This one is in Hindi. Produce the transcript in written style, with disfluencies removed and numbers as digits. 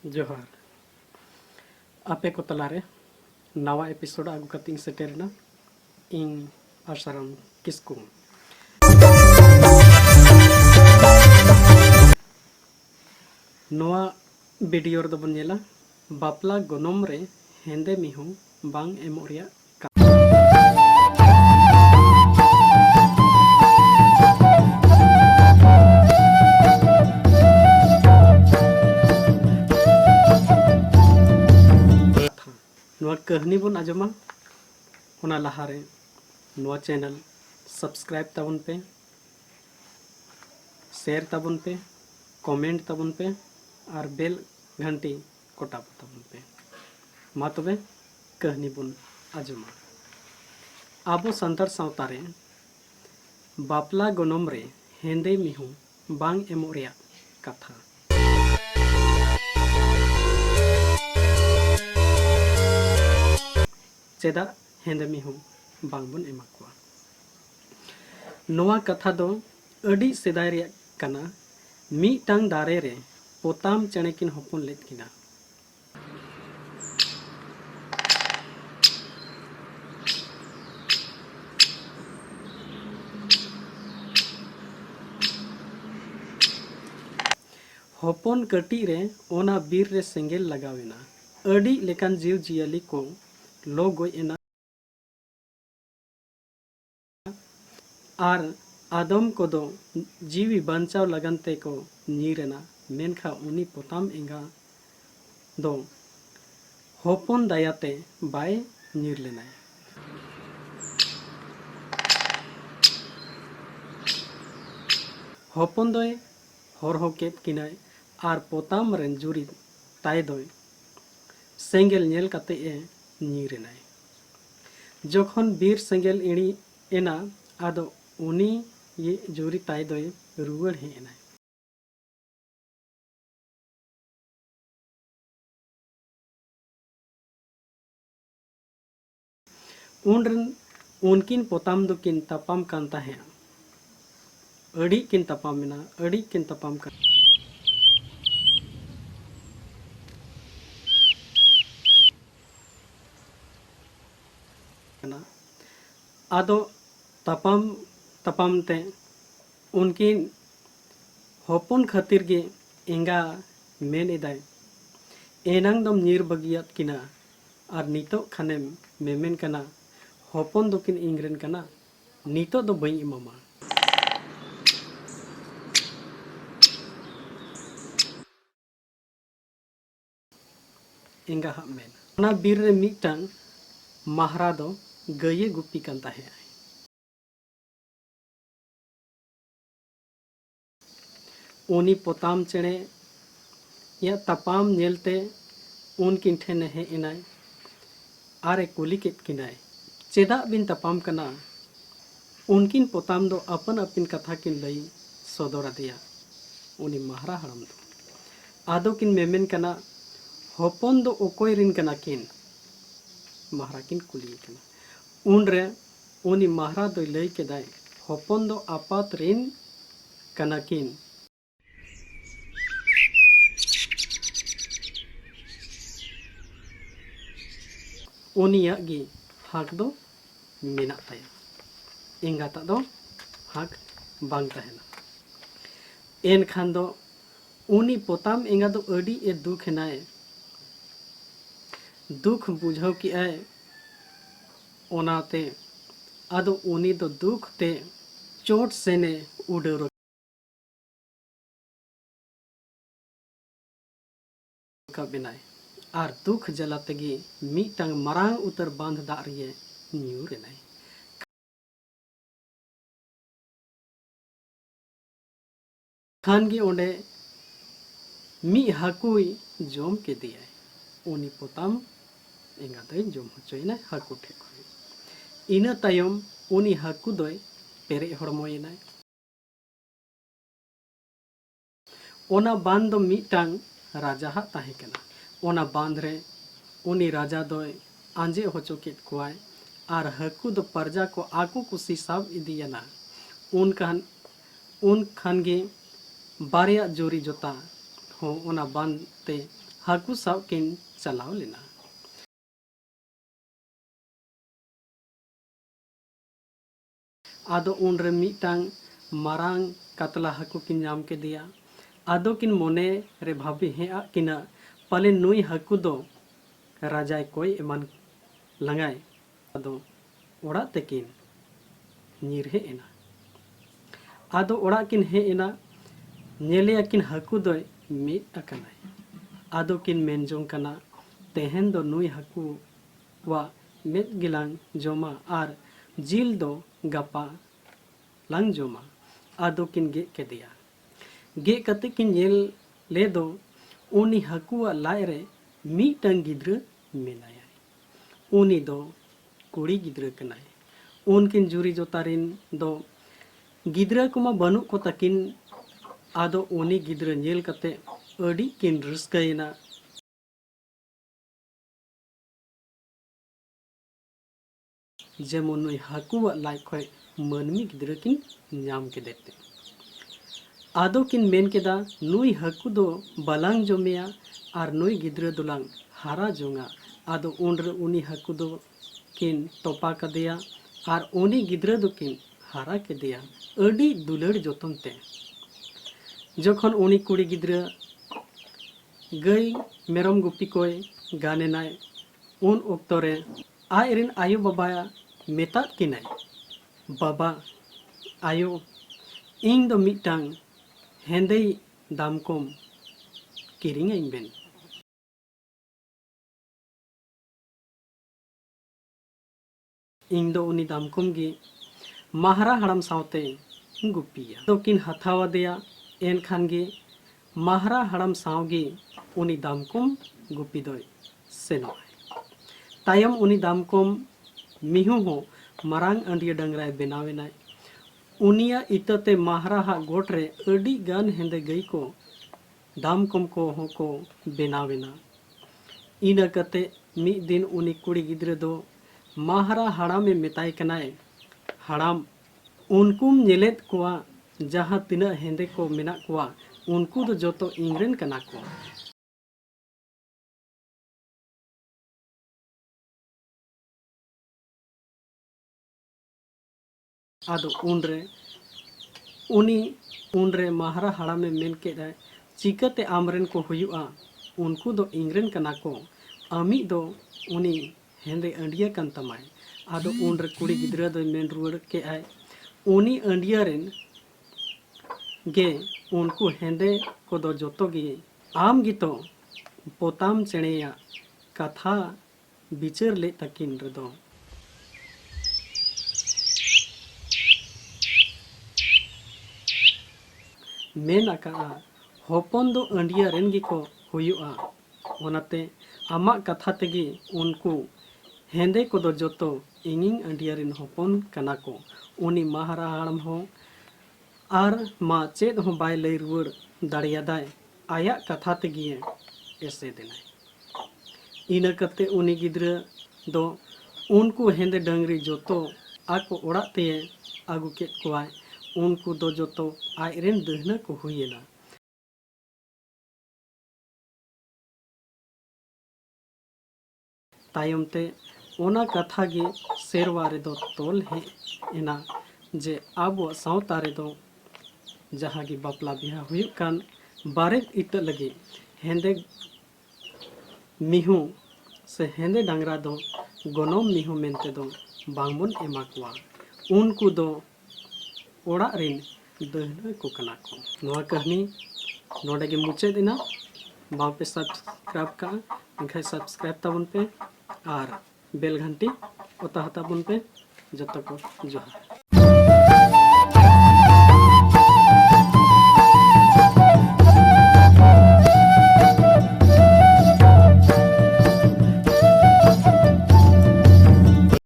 जोहार आपे को तलारे नवा एपिसोड आगु कतिंग सेटेरना इन आसाराम किसकू नवा वीडियो रे दबन नेला बापला गोनम रे हेंदे मिहू बांग एमो रिया नवा कहनी बन आजमा होना लहारे नवा चैनल सब्सक्राइब तबन पे शेयर तबन पे कमेंट तबन पे और बेल घंटी कोटाप तबन पे मा तबे कहनी बन आजमा आबो संतार सावता रे बापला गोनम रे हेंदे मिहू बांग एमो रिया कथा चेदा हेंदे मिहू बांग बन एमा कोआ नोआ कथा दो अडी सेदाय रिया कना मीटांग दारे रे पोताम चेणे किन हपन लेद किना हपन कटी रे ओना बीर रे सेंगेल लगावेना अडी लेकान जीव जियाली को लो गोय एना आर आदम को दो जीवी बंचाव लगनते को नीरेना मेनखा उनी पोताम एंगा दो हपन दायाते बाय नीर लेनाय हपन दोय हर होकेत किनाय आर पोताम रेन जुरी ताय दोय सेंगेल नेल काते ए नीरेनाय जखन बीर सेंगेल इणी एना आदो उनी ये जुरी ताय दोय रुवड़ हे एनाय उनकिन पोताम दो किन तपाम कांता है अड़ी किन तपाम मेना अड़ी किन तपाम का आदो तपाम ते उनकिन हपन खातिर गे एंगा मेन एदाय एनांग दम नीर बगियात किना और नितो खानेम मेमेन कना हपन दोकिन इंग्रेन कना नितो दो बई इमामा एंगा हा मेन ओना बीर रे मिटांग महारा दो गये गुपी कांता है उनी पोताम चेणे या तपाम नेलते उनकिन ठेन हे इनाय आरे कुली केत किनाय चेदा बिन तपाम कना उनकिन पोताम दो अपन अपन कथा किन लई सदोरा दिया उनी महारा हड़म दो आदो किन मेमेन कना हपन दो ओकोय रिन कना किन महारा किन कुली कना उन रे उनी महारा दो लई केदाय हपन दो आपात रिन कना किन उनिया गे हक दो मेना ताया एंगाता दो हक बांग तहना एन खान दो उनी पोताम एंगा दो अडी ए दुख हेनाय दुख बुझाव की आय ओनाते आदो उनी दो दुख ते चोट सेने उडर का बिनाय आर दुख जला तेगी मीटांग मरांग उतर बांध दा रिये न्यूर एनाय खानगी ओंडे मी हाकुई जोम के दिया उनी पोताम एंगा दोय जोम होचोयना हाकु ठेक इना तायम उनी हाकु दोय पेरे हड़मोयनाय ओना बांध दो मीटांग राजा हा ताहे कना ओना बांध रे उनी राजा दोय आंजे होचो केत कोआय आर हाकु दो प्रजा को आकु कुसी साब इदियना उन खान गे बारिया जोरी जोता हो ओना बांध ते हाकू साव किन चलाव लेना। आदो उनरे मिटांग मारांग कातला हाकू किन नाम के दिया। आदो किन मोने रे भाभी हे आ किना पाले नुई हाकू दो राजाय कोई एमान लंगाय। आदो ओड़ा तेकिन नीर हे एना। आदो ओड़ा किन हे एना नेले किन हाकू दो मिट अकनाय। आदो किन मेनजोंग कना तेहन दो नुई हाकू वा मेद गिलांग जोमा आर जिल दो गपा लांग जोमा। आदो किन गे के दिया। गे कते किन नेल ले दो उनी हाकुआ लाय रे मिटंग गिद्र मेनाय। उनी दो कुड़ी गिद्र कनाय। उनकिन जुरी जोतारिन दो गिद्र कुमा बनु को तकिन। आदो उनी गिद्र नेल कते अड़ी किन रस्कायना। जेमन नुई हाकुआ लाय खय मनमी गिद्र किन नाम के देते। आदो किन मेन केदा नुई हाकू दो बालांग जमेया आर नुई गिद्र दोलांग हारा जोंगा। आदो उनरे उनी हाकू दो किन तोपा कदेया आर उनी गिद्र दो किन हारा के दिया अड़ी दुलड़ जोतन ते। जखन उनी कुड़ी गिद्र गई मेरम गुपी कोय गाने नाय उन ओक्तरे आयरिन आयु बाबाया मेता किनाय, बाबा आयो इंग दो मिटांग हेंदे दामकोम किरिंग बेन। इंग दो उनी दामकोम गे महारा हड़म सावते गुपिया। तो किन हथावा दिया एन खान गे महारा हड़म सावगे उनी दामकोम गुपी दो सेनो। तायम उनी दामकोम मिहू हो मारांग अंडिया डंगराय बेनावेनाय। उनिया इतते महारा हा गोट रे अड़ी गान हेंदे गई को दामकोम को हो को बेनावेना। इना कते मी दिन उनी कुड़ी गिद्र दो महारा हाड़ाम मेताय कनाय, हाड़ाम उनकुम नेलेत कोआ जहाँ तिना हेंदे को मेना कोआ उनको दो जोतो इंग्रेन कना को। आदो उनरे महारा हाड़ा में मेन के चिकाते आमरेन को हुयुआ उनको दो इंग्रेन कना को आमी दो उनी हेंदे अंडिया कन तमाय। आदो उनरे कुड़ी गिद्रा दो मेन रुआड़ के आय उनी अंडिया रेन गे उनको हेंदे को दो जोतो गे आम गितो पोताम चेणेया कथा बिचार ले तकिन रेदो मेन आका होपन दो अंडिया रेन गे को हुयुआ। ओनाते आमा कथा तेगे उनको हेंदे को दो जोतो इंगिंग अंडिया रेन होपन कना को। उनी महारा हाड़म हो आर मा चेद हो बाय लई रुआड़ दाड़ियादाय आया कथा तेगे एसे देनाय। इना कते उनी गिद्र दो उनको हेंदे डंगरी जोतो आको ओड़ा ते आगु केत कोवाय। उनको दो जोतो आयरेन दहना को हुयेना। तायम ते ओना कथा गे सेरवा रे दो तोल हे एना जे आबो सावता रे दो जहाँ गे बापला बिहा हुयुक कान बारे इत लगे हेंदे मिहू से हेंदे डांगरा दो गोनोम मिहू मेनते दो बांगबन एमा कोआ। उनको दो ओड़ा रेन दहना को कना को। नोआ कहानी नोडे गे मुचाद एना। बापे सब्सक्राइब का इनखाय सब्सक्राइब ताबन पे आर बेल घंटी ओता हताबन पे जतो को जोहार।